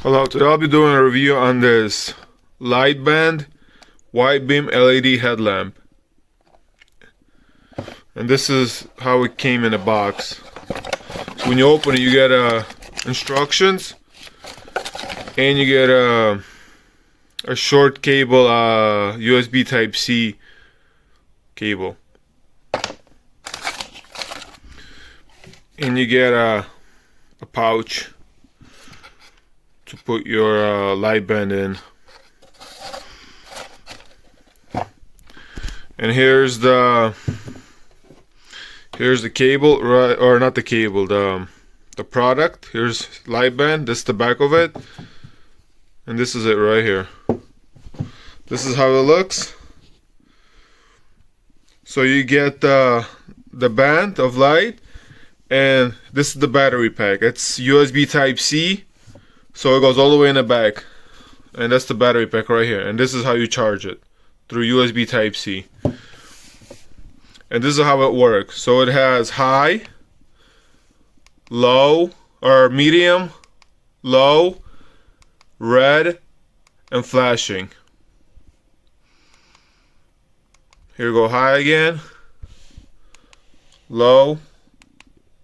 Hello, today I'll be doing a review on this Liteband wide beam LED headlamp. And this is how it came in a box. So when you open it, you get instructions, and you get a short cable, USB Type-C cable. And you get a pouch to put your light band in. And here's the cable, right, or not the cable, the product. Here's light band. This is the back of it, and this is it right here. This is how it looks. So you get the band of light, and this is the battery pack. It's USB Type-C, so it goes all the way in the back, and that's the battery pack right here. And this is how you charge it, through USB Type-C. And this is how it works. So it has high, low, or medium, low, red, and flashing. Here we go, high again, low,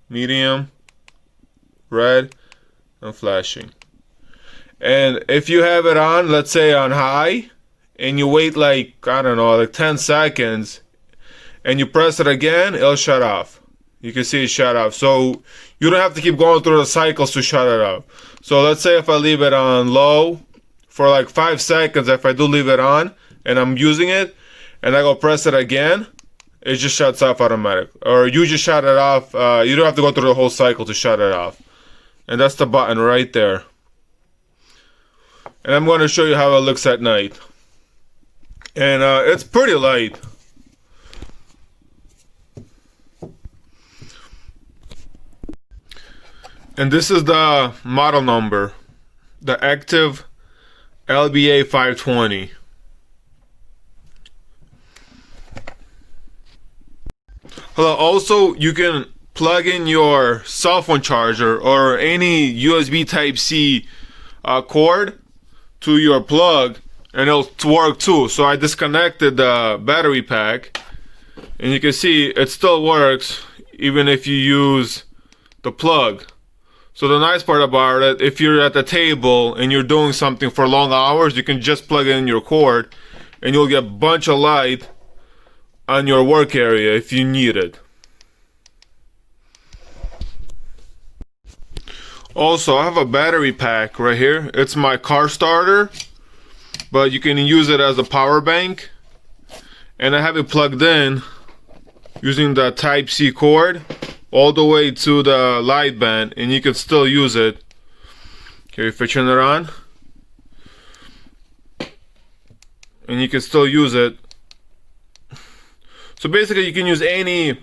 medium, red, and flashing. And if you have it on, let's say on high, and you wait like, I don't know, like 10 seconds, and you press it again, it'll shut off. You can see it shut off. So you don't have to keep going through the cycles to shut it off. So let's say if I leave it on low for like 5 seconds, if I do leave it on and I'm using it, and I go press it again, it just shuts off automatic. Or you just shut it off. You don't have to go through the whole cycle to shut it off. And that's the button right there. And I'm going to show you how it looks at night. And it's pretty light. And this is the model number, the Active LBA 520. Also, you can plug in your cell phone charger or any USB Type-C cord to your plug, and it'll work too. So I disconnected the battery pack, and you can see it still works even if you use the plug. So the nice part about it, if you're at the table and you're doing something for long hours, you can just plug in your cord and you'll get a bunch of light on your work area if you need it. Also, I have a battery pack right here. It's my car starter, but you can use it as a power bank. And I have it plugged in using the Type-C cord all the way to the light band, and you can still use it. Okay, if I turn it on, and you can still use it. So basically you can use any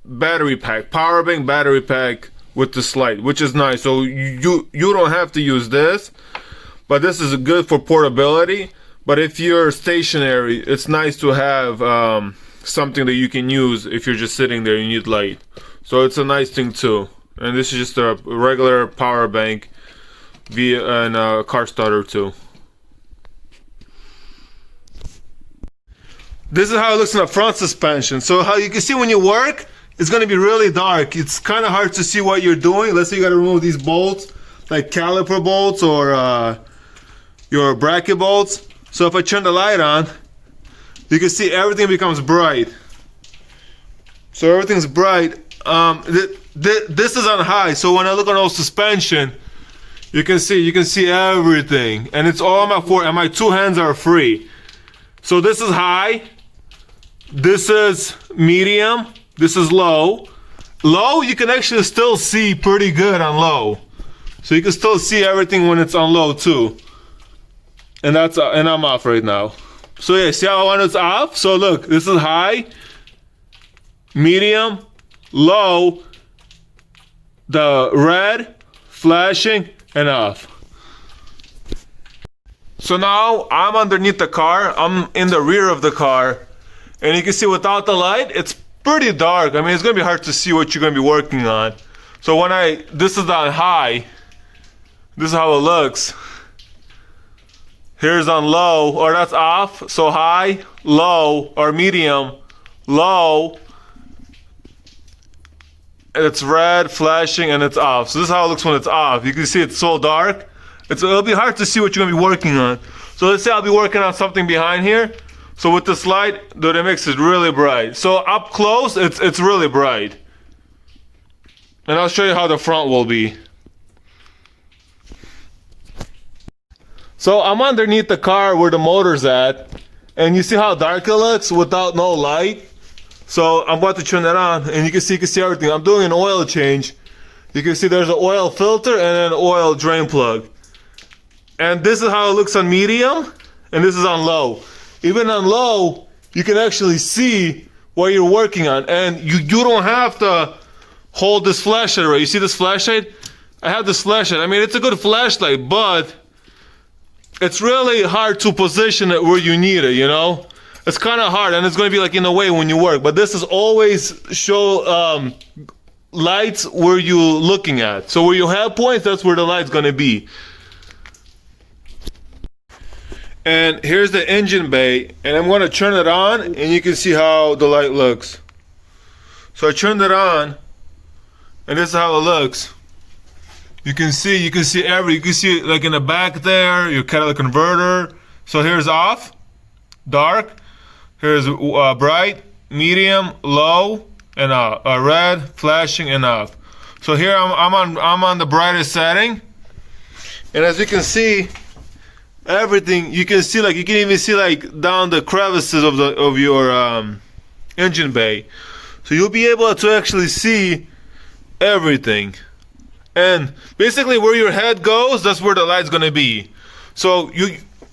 battery pack, power bank, battery pack with this light, which is nice. So you don't have to use this, but this is good for portability. But if you're stationary, it's nice to have something that you can use if you're just sitting there and you need light. So it's a nice thing too. And this is just a regular power bank and a car starter too. This is how it looks in the front suspension. So how you can see when you work, it's going to be really dark. It's kind of hard to see what you're doing. Let's say you got to remove these bolts, like caliper bolts or your bracket bolts. So if I turn the light on, you can see everything becomes bright. So everything's bright. This is on high. So when I look on all suspension, you can see everything, and it's all on my foot, and my two hands are free. So this is high. This is medium. This is low. Low, you can actually still see pretty good on low. So you can still see everything when it's on low too. And I'm off right now. So yeah, see how when it's off? So look, this is high, medium, low, the red, flashing, and off. So now I'm underneath the car. I'm in the rear of the car, and you can see without the light, it's pretty dark. I mean, it's gonna be hard to see what you're gonna be working on. So this is on high, This is how it looks. Here's on low, or that's off. So high, low, or medium, low. And it's red, flashing, and it's off. So this is how it looks when it's off. You can see it's so dark. It'll be hard to see what you're gonna be working on. So let's say I'll be working on something behind here. So with this light, dude, it makes it really bright. So up close, it's really bright. And I'll show you how the front will be. So I'm underneath the car where the motor's at. And you see how dark it looks without no light? So I'm about to turn that on, and you can see everything. I'm doing an oil change. You can see there's an oil filter and an oil drain plug. And this is how it looks on medium, and this is on low. Even on low, you can actually see what you're working on, and you don't have to hold this flashlight right. You see this flashlight? I have this flashlight. I mean, it's a good flashlight, but it's really hard to position it where you need it, you know? It's kind of hard, and it's going to be like in the way when you work. But this is always show lights where you're looking at. So where you have points, that's where the light's going to be. And here's the engine bay, and I'm going to turn it on, and you can see how the light looks. So I turned it on, and this is how it looks. You can see like in the back there, your catalytic converter. So here's off, dark. Here's bright, medium, low, and red, flashing, and off. So here I'm on the brightest setting, and as you can see, everything you can even see like down the crevices of your engine bay. So you'll be able to actually see everything, and basically where your head goes, that's where the light's gonna be. So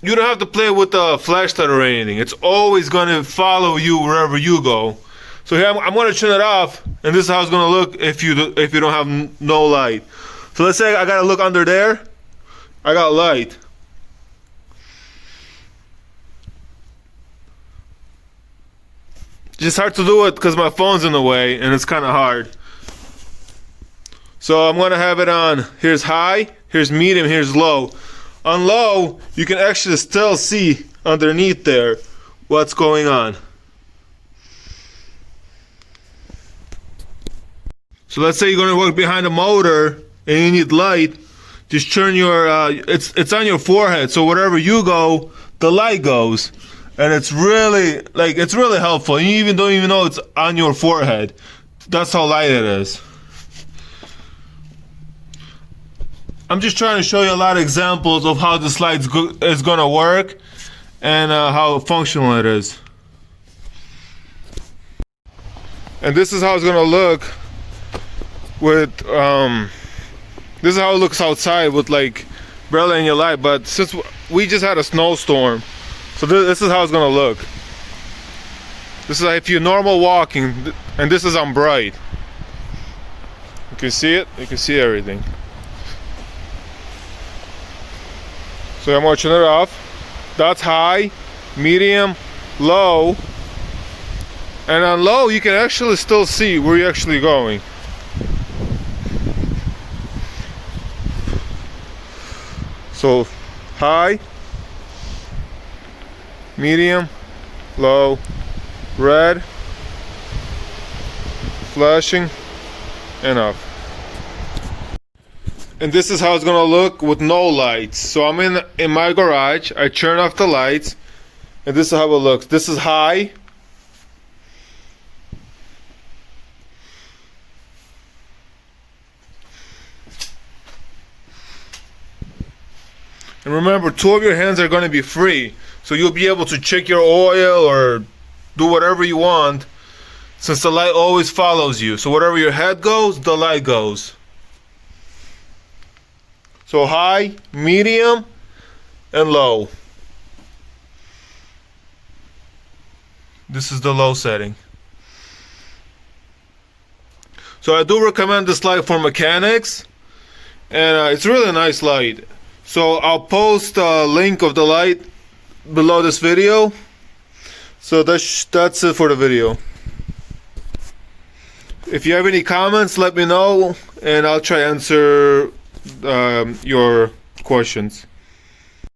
you don't have to play with the flashlight or anything. It's always going to follow you wherever you go. So here I'm going to turn it off, and this is how it's going to look if you don't have no light. So let's say I got to look under there. I got light. Just hard to do it because my phone's in the way, and it's kind of hard. So I'm going to have it on. Here's high, here's medium, here's low. On low, you can actually still see underneath there what's going on. So let's say you're going to work behind a motor and you need light. Just turn your it's on your forehead, so wherever you go, the light goes. And it's really helpful. You even don't even know it's on your forehead. That's how light it is. I'm just trying to show you a lot of examples of how this light is going to work and how functional it is. And this is how it's going to look with this is how it looks outside with like barely any light. But since we just had a snowstorm, so this is how it's going to look. This is like if you're normal walking, and this is on bright. You can see it. You can see everything. So I'm going to turn it off. That's high, medium, low. And on low, you can actually still see where you're actually going. So high, medium, low, red, flashing, and off. And this is how it's gonna look with no lights. So I'm in my garage, I turn off the lights, and this is how it looks. This is high. And remember, 2 of your hands are gonna be free. So you'll be able to check your oil or do whatever you want, since the light always follows you. So wherever your head goes, the light goes. So high, medium, and low. This is the low setting. So I do recommend this light for mechanics, and it's really a nice light. So I'll post a link of the light below this video. So that's it for the video. If you have any comments, let me know, and I'll try to answer your questions.